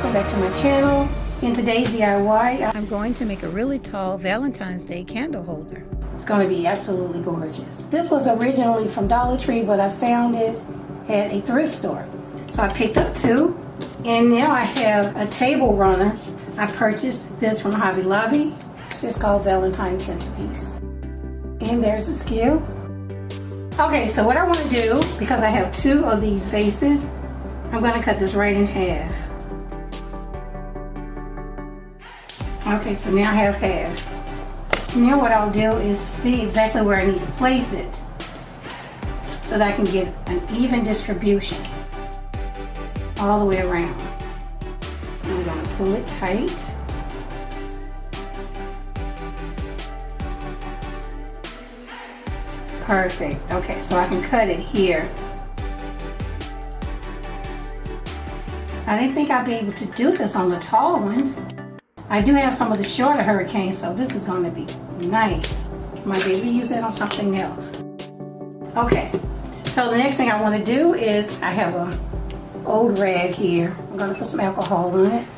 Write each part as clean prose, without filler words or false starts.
welcome back to my channel. In today's DIY, I'm going to make a really tall Valentine's Day candle holder. It's going to be absolutely gorgeous. This was originally from Dollar Tree, but I found it at a thrift store. So I picked up two, and now I have a table runner. I purchased this from Hobby Lobby. It's just called Valentine's Centerpiece. And there's the skew. Okay, so what I want to do, because I have two of these vases, I'm going to cut this right in half. Okay, so now I have half. Now what I'll do is see exactly where I need to place it so that I can get an even distribution all the way around. I'm going to pull it tight. Perfect. Okay, so I can cut it here. I didn't think I'd be able to do this on the tall ones. I do have some of the shorter hurricanes, so this is going to be nice. Might be able to use that on something else. Okay, so the next thing I want to do is, I have an old rag here. I'm going to put some alcohol on it.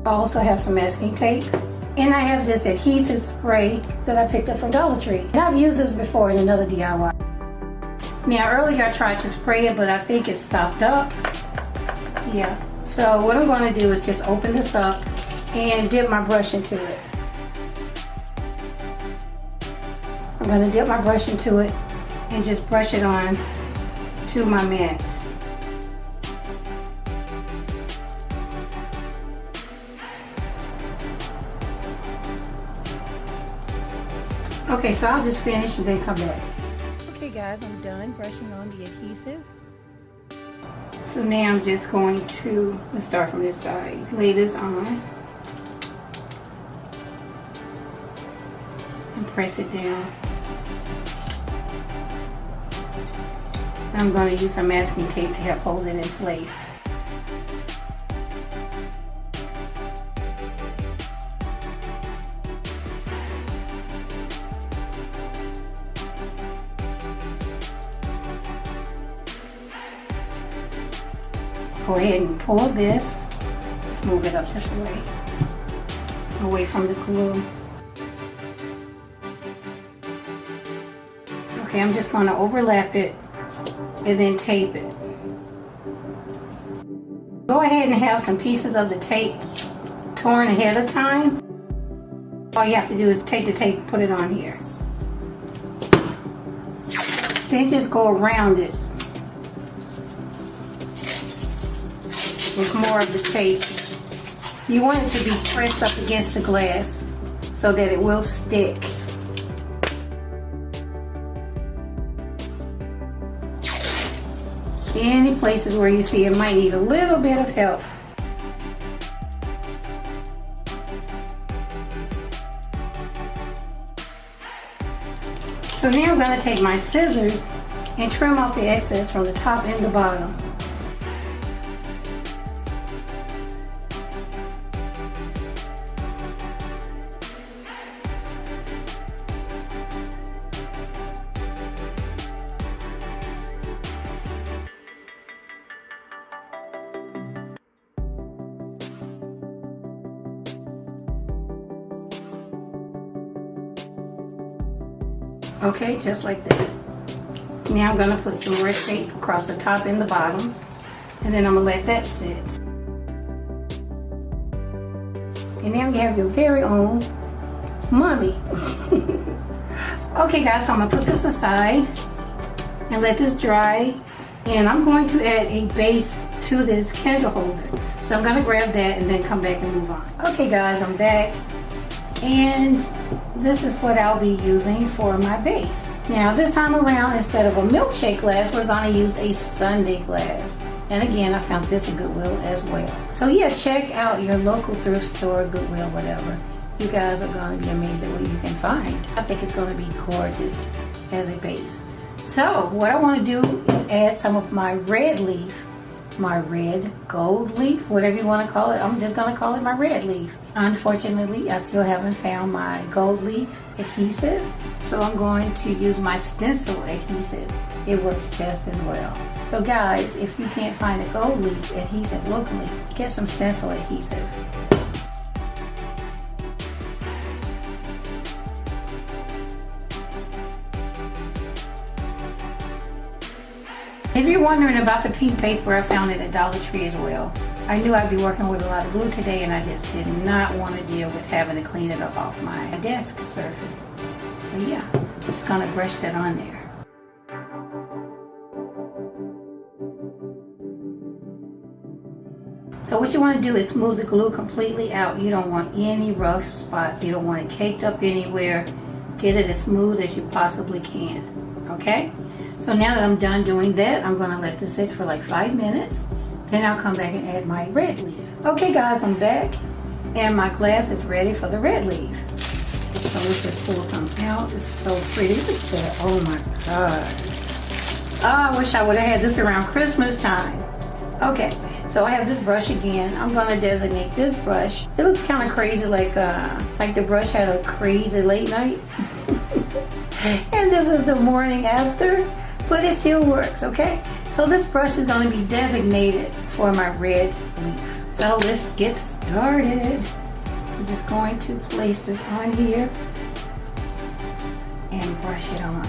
I also have some masking tape. And I have this adhesive spray that I picked up from Dollar Tree. And I've used this before in another DIY. Now earlier I tried to spray it, but I think it stopped up. Yeah. So what I'm going to do is just open this up and dip my brush into it. I'm going to dip my brush into it and just brush it on to my mats. Okay, so I'll just finish and then come back. Okay guys, I'm done brushing on the adhesive. So now I'm just going to, let's start from this side, lay this on and press it down. I'm going to use some masking tape to help hold it in place. Go ahead and pull this. Let's move it up this way, away from the glue. Okay, I'm just going to overlap it and then tape it. Go ahead and have some pieces of the tape torn ahead of time. All you have to do is take the tape and put it on here. Then just go around it with more of the tape. You want it to be pressed up against the glass so that it will stick. Any places where you see it might need a little bit of help. So now I'm going to take my scissors and trim off the excess from the top and the bottom. Okay, just like that. Now I'm going to put some more tape across the top and the bottom, and then I'm going to let that sit. And now you have your very own mummy. Okay guys, so I'm going to put this aside and let this dry, and I'm going to add a base to this candle holder. So I'm going to grab that and then come back and move on. Okay guys, I'm back, and this is what I'll be using for my base. Now this time around, instead of a milkshake glass, we're going to use a sundae glass. And again, I found this at Goodwill as well. So yeah, check out your local thrift store, Goodwill, whatever. You guys are going to be amazed at what you can find. I think it's going to be gorgeous as a base. So what I want to do is add some of my red leaf, my red gold leaf, whatever you want to call it. I'm just going to call it my red leaf. Unfortunately, I still haven't found my gold leaf adhesive, so I'm going to use my stencil adhesive. It works just as well. So guys, if you can't find a gold leaf adhesive locally, get some stencil adhesive. If you're wondering about the pink paper, I found it at Dollar Tree as well. I knew I'd be working with a lot of glue today, and I just did not want to deal with having to clean it up off my desk surface. So yeah, I'm just going to brush that on there. So what you want to do is smooth the glue completely out. You don't want any rough spots. You don't want it caked up anywhere. Get it as smooth as you possibly can. Okay? So now that I'm done doing that, I'm going to let this sit for like 5 minutes. Then I'll come back and add my red leaf. Okay guys, I'm back. And my glass is ready for the red leaf. So let's just pull some out. It's so pretty. Look at that. Oh my God. Oh, I wish I would have had this around Christmas time. Okay. So I have this brush again. I'm gonna designate this brush. It looks kind of crazy, like the brush had a crazy late night. And this is the morning after, but it still works, okay? So this brush is gonna be designated for my red leaf. So let's get started. I'm just going to place this on here and brush it on.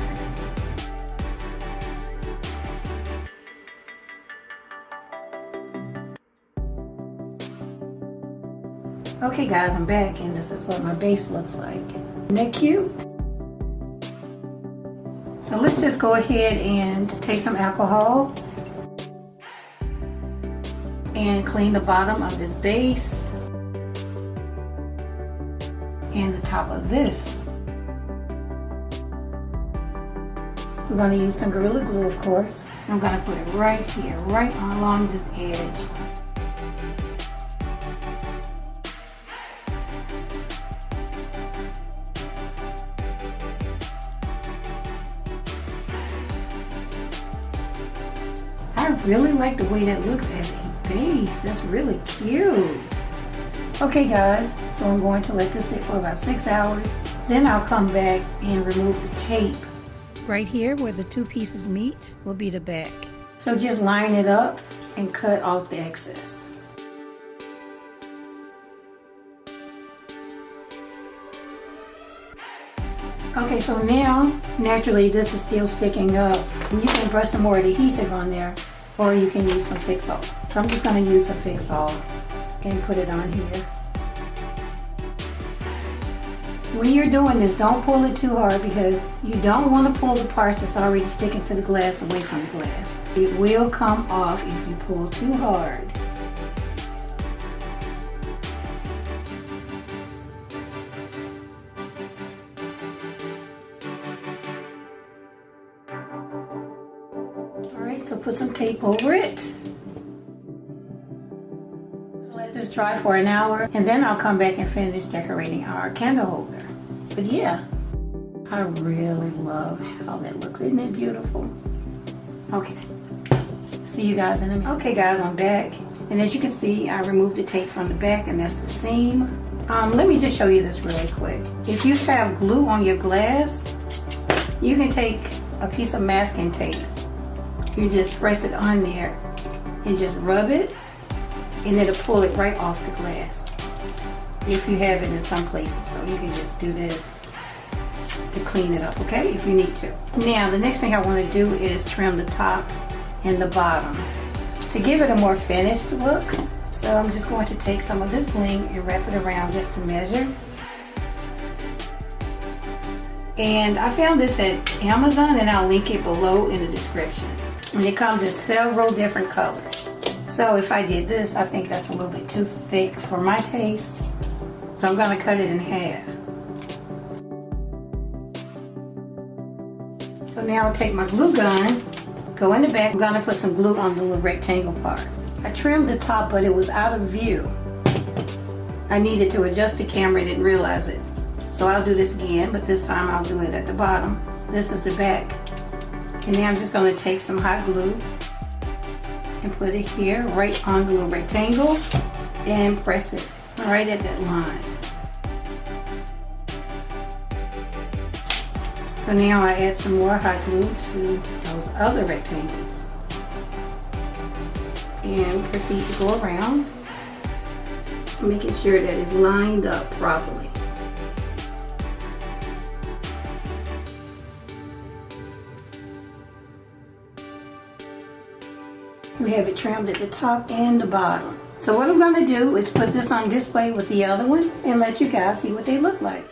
Okay guys, I'm back and this is what my base looks like. Isn't that cute? So let's just go ahead and take some alcohol and clean the bottom of this base and the top of this. We're going to use some Gorilla Glue, of course. I'm going to put it right here, right along this edge. I really like the way that looks as a base. That's really cute. Okay guys, so I'm going to let this sit for about 6 hours. Then I'll come back and remove the tape. Right here where the two pieces meet will be the back. So just line it up and cut off the excess. Okay, so now, naturally this is still sticking up. You can brush some more adhesive on there, or you can use some FIXALL. So I'm just going to use some FIXALL and put it on here. When you're doing this, don't pull it too hard because you don't want to pull the parts that's already sticking to the glass away from the glass. It will come off if you pull too hard. Alright, so put some tape over it. Let this dry for an hour and then I'll come back and finish decorating our candle holder. But yeah, I really love how that looks. Isn't it beautiful? Okay, see you guys in a minute. Okay guys, I'm back. And as you can see, I removed the tape from the back and that's the seam. Let me just show you this really quick. If you have glue on your glass, you can take a piece of masking tape. You just press it on there and just rub it and it'll pull it right off the glass. If you have it in some places, so you can just do this to clean it up, okay, if you need to. Now the next thing I want to do is trim the top and the bottom to give it a more finished look. So I'm just going to take some of this bling and wrap it around just to measure. And I found this at Amazon and I'll link it below in the description. And it comes in several different colors. So if I did this, I think that's a little bit too thick for my taste. So I'm going to cut it in half. So now I'll take my glue gun, go in the back. I'm going to put some glue on the little rectangle part. I trimmed the top, but it was out of view. I needed to adjust the camera, didn't realize it. So I'll do this again, but this time I'll do it at the bottom. This is the back. And now I'm just going to take some hot glue and put it here right on the little rectangle and press it right at that line. So now I add some more hot glue to those other rectangles. And proceed to go around, making sure that it's lined up properly. We have it trimmed at the top and the bottom. So what I'm going to do is put this on display with the other one and let you guys see what they look like.